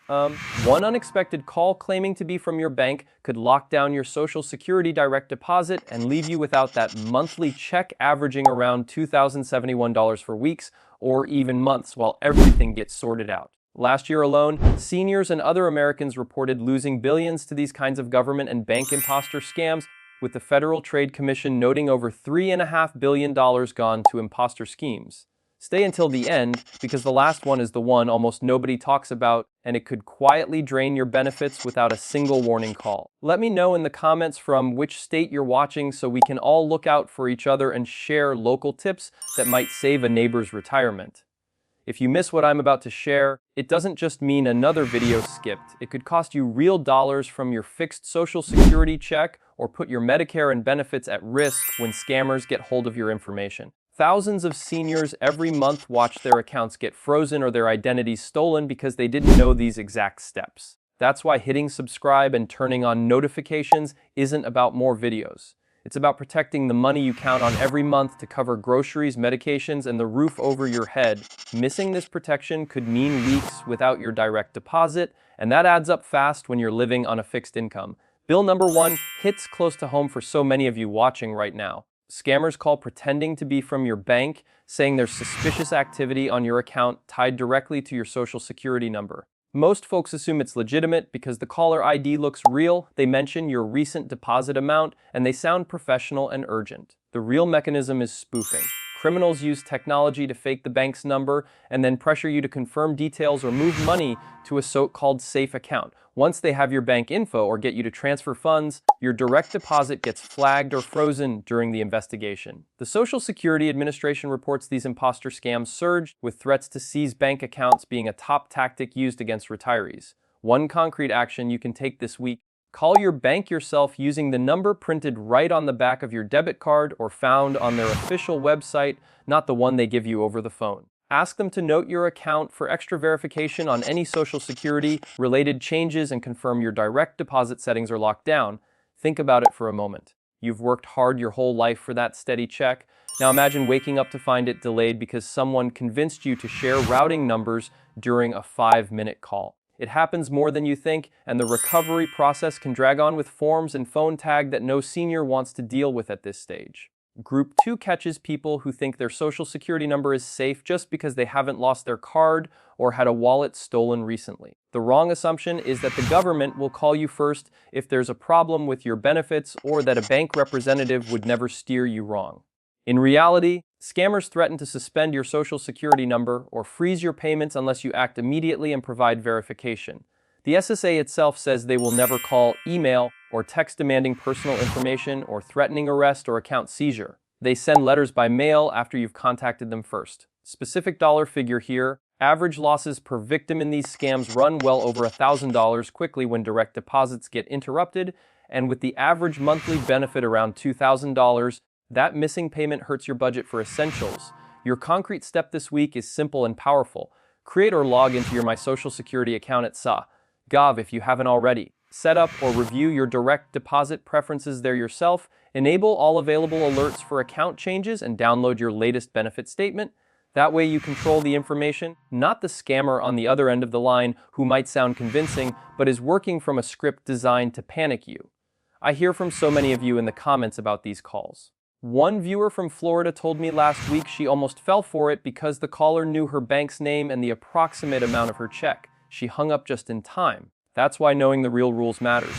One unexpected call claiming to be from your bank could lock down your Social Security direct deposit and leave you without that monthly check averaging around $2,071 for weeks or even months while everything gets sorted out. Last year alone, seniors and other Americans reported losing billions to these kinds of government and bank imposter scams, with the Federal Trade Commission noting over $3.5 billion gone to imposter schemes. Stay until the end, because the last one is the one almost nobody talks about, and it could quietly drain your benefits without a single warning call. Let me know in the comments from which state you're watching so we can all look out for each other and share local tips that might save a neighbor's retirement. If you miss what I'm about to share, it doesn't just mean another video skipped. It could cost you real dollars from your fixed Social Security check or put your Medicare and benefits at risk when scammers get hold of your information. Thousands of seniors every month watch their accounts get frozen or their identities stolen because they didn't know these exact steps. That's why hitting subscribe and turning on notifications isn't about more videos. It's about protecting the money you count on every month to cover groceries, medications, and the roof over your head. Missing this protection could mean weeks without your direct deposit, and that adds up fast when you're living on a fixed income. Bill number 1 hits close to home for so many of you watching right now. Scammers call pretending to be from your bank, saying there's suspicious activity on your account tied directly to your Social Security number. Most folks assume it's legitimate because the caller ID looks real, they mention your recent deposit amount, and they sound professional and urgent. The real mechanism is spoofing. Criminals use technology to fake the bank's number and then pressure you to confirm details or move money to a so-called safe account. Once they have your bank info or get you to transfer funds, your direct deposit gets flagged or frozen during the investigation. The Social Security Administration reports these imposter scams surged, with threats to seize bank accounts being a top tactic used against retirees. One concrete action you can take this week: call your bank yourself using the number printed right on the back of your debit card or found on their official website, not the one they give you over the phone. Ask them to note your account for extra verification on any Social Security-related changes and confirm your direct deposit settings are locked down. Think about it for a moment. You've worked hard your whole life for that steady check. Now imagine waking up to find it delayed because someone convinced you to share routing numbers during a 5-minute call. It happens more than you think, and the recovery process can drag on with forms and phone tag that no senior wants to deal with at this stage. Group 2 catches people who think their Social Security number is safe just because they haven't lost their card or had a wallet stolen recently. The wrong assumption is that the government will call you first if there's a problem with your benefits, or that a bank representative would never steer you wrong. In reality, scammers threaten to suspend your Social Security number or freeze your payments unless you act immediately and provide verification. The SSA itself says they will never call, email, or text demanding personal information or threatening arrest or account seizure. They send letters by mail after you've contacted them first. Specific dollar figure here: average losses per victim in these scams run well over $1,000 quickly when direct deposits get interrupted, and with the average monthly benefit around $2,000, that missing payment hurts your budget for essentials. Your concrete step this week is simple and powerful. Create or log into your My Social Security account at sa.gov if you haven't already. Set up or review your direct deposit preferences there yourself, enable all available alerts for account changes, and download your latest benefit statement. That way you control the information, not the scammer on the other end of the line who might sound convincing, but is working from a script designed to panic you. I hear from so many of you in the comments about these calls. One viewer from Florida told me last week she almost fell for it because the caller knew her bank's name and the approximate amount of her check. She hung up just in time. That's why knowing the real rules matters.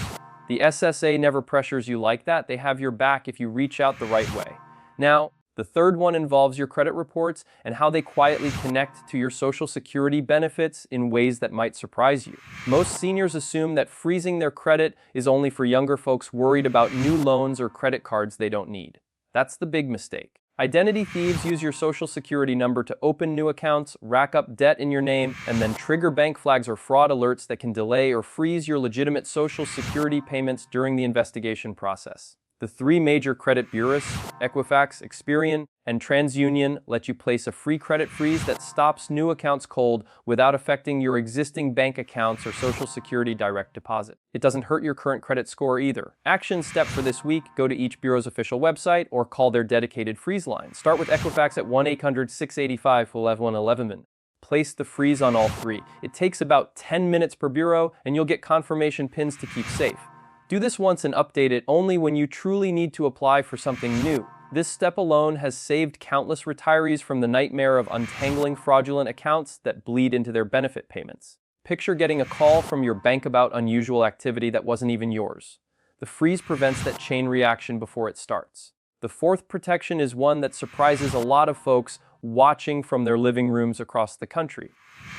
The SSA never pressures you like that. They have your back if you reach out the right way. Now, the third one involves your credit reports and how they quietly connect to your Social Security benefits in ways that might surprise you. Most seniors assume that freezing their credit is only for younger folks worried about new loans or credit cards they don't need. That's the big mistake. Identity thieves use your Social Security number to open new accounts, rack up debt in your name, and then trigger bank flags or fraud alerts that can delay or freeze your legitimate Social Security payments during the investigation process. The 3 major credit bureaus, Equifax, Experian, and TransUnion, let you place a free credit freeze that stops new accounts cold without affecting your existing bank accounts or Social Security direct deposit. It doesn't hurt your current credit score either. Action step for this week: go to each bureau's official website or call their dedicated freeze line. Start with Equifax at 1-800-685-1111. place the freeze on all three. It takes about 10 minutes per bureau, and you'll get confirmation pins to keep safe. Do this once and update it only when you truly need to apply for something new. This step alone has saved countless retirees from the nightmare of untangling fraudulent accounts that bleed into their benefit payments. Picture getting a call from your bank about unusual activity that wasn't even yours. The freeze prevents that chain reaction before it starts. The fourth protection is one that surprises a lot of folks watching from their living rooms across the country.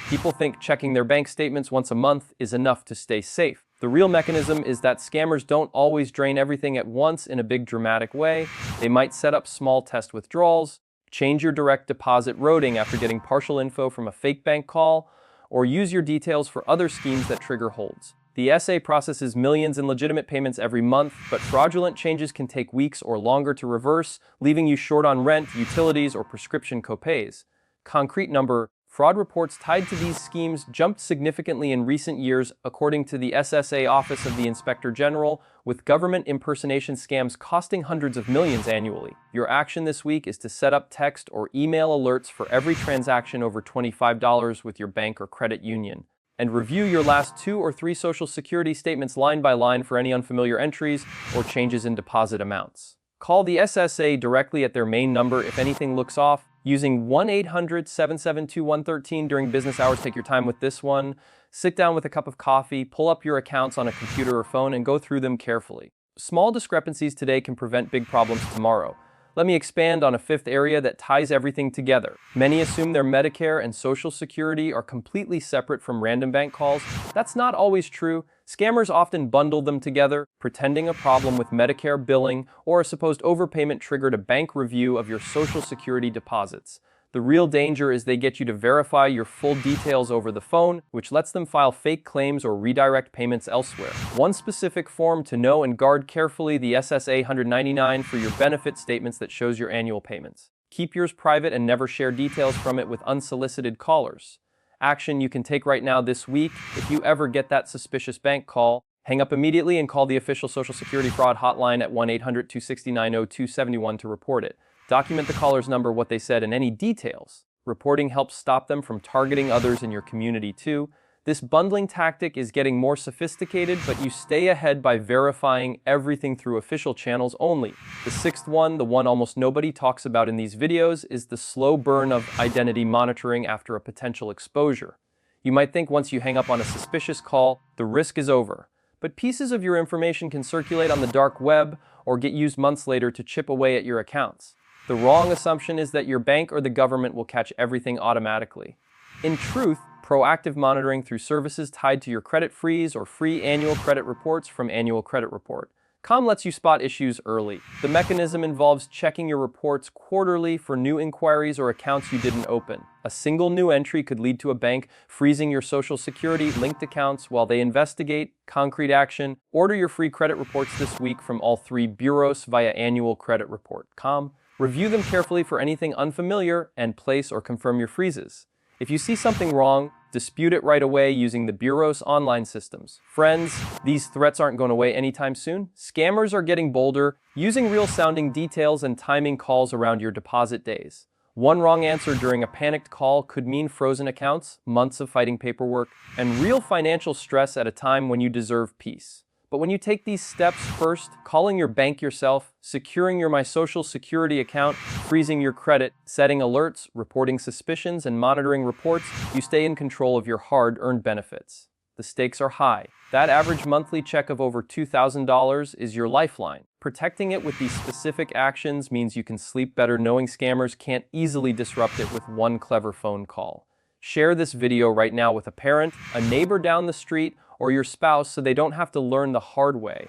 People think checking their bank statements once a month is enough to stay safe. The real mechanism is that scammers don't always drain everything at once in a big dramatic way. They might set up small test withdrawals, change your direct deposit routing after getting partial info from a fake bank call, or use your details for other schemes that trigger holds. The SA processes millions in legitimate payments every month, but fraudulent changes can take weeks or longer to reverse, leaving you short on rent, utilities, or prescription copays. Concrete number: fraud reports tied to these schemes jumped significantly in recent years, according to the SSA Office of the Inspector General, with government impersonation scams costing hundreds of millions annually. Your action this week is to set up text or email alerts for every transaction over $25 with your bank or credit union, and review your last 2 or 3 Social Security statements line by line for any unfamiliar entries or changes in deposit amounts. Call the SSA directly at their main number if anything looks off, using 1-800-772-113 during business hours. Take your time with this one. Sit down with a cup of coffee, pull up your accounts on a computer or phone, and go through them carefully. Small discrepancies today can prevent big problems tomorrow. Let me expand on a fifth area that ties everything together. Many assume their Medicare and Social Security are completely separate from random bank calls. That's not always true. Scammers often bundle them together, pretending a problem with Medicare billing or a supposed overpayment triggered a bank review of your Social Security deposits. The real danger is they get you to verify your full details over the phone, which lets them file fake claims or redirect payments elsewhere. One specific form to know and guard carefully: the SSA 199 for your benefit statements that shows your annual payments. Keep yours private and never share details from it with unsolicited callers. Action you can take right now this week: if you ever get that suspicious bank call, hang up immediately and call the official Social Security fraud hotline at 1-800-269-0271 to report it. Document the caller's number, what they said, and any details. Reporting helps stop them from targeting others in your community too. This bundling tactic is getting more sophisticated, but you stay ahead by verifying everything through official channels only. The sixth one, the one almost nobody talks about in these videos, is the slow burn of identity monitoring after a potential exposure. You might think once you hang up on a suspicious call, the risk is over. But pieces of your information can circulate on the dark web or get used months later to chip away at your accounts. The wrong assumption is that your bank or the government will catch everything automatically. In truth, proactive monitoring through services tied to your credit freeze or free annual credit reports from Annual Credit Report.com lets you spot issues early. The mechanism involves checking your reports quarterly for new inquiries or accounts you didn't open. A single new entry could lead to a bank freezing your Social Security linked accounts while they investigate. Concrete action: order your free credit reports this week from all 3 bureaus via annualcreditreport.com. Review them carefully for anything unfamiliar and place or confirm your freezes. If you see something wrong, dispute it right away using the Bureau's online systems. Friends, these threats aren't going away anytime soon. Scammers are getting bolder, using real-sounding details and timing calls around your deposit days. One wrong answer during a panicked call could mean frozen accounts, months of fighting paperwork, and real financial stress at a time when you deserve peace. But when you take these steps first, calling your bank yourself, securing your My Social Security account, freezing your credit, setting alerts, reporting suspicions, and monitoring reports, you stay in control of your hard-earned benefits. The stakes are high. That average monthly check of over $2,000 is your lifeline. Protecting it with these specific actions means you can sleep better knowing scammers can't easily disrupt it with one clever phone call. Share this video right now with a parent, a neighbor down the street, or your spouse so they don't have to learn the hard way.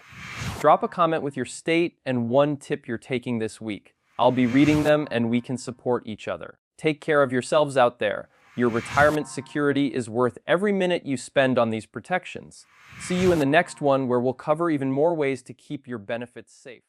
Drop a comment with your state and one tip you're taking this week. I'll be reading them and we can support each other. Take care of yourselves out there. Your retirement security is worth every minute you spend on these protections. See you in the next one, where we'll cover even more ways to keep your benefits safe.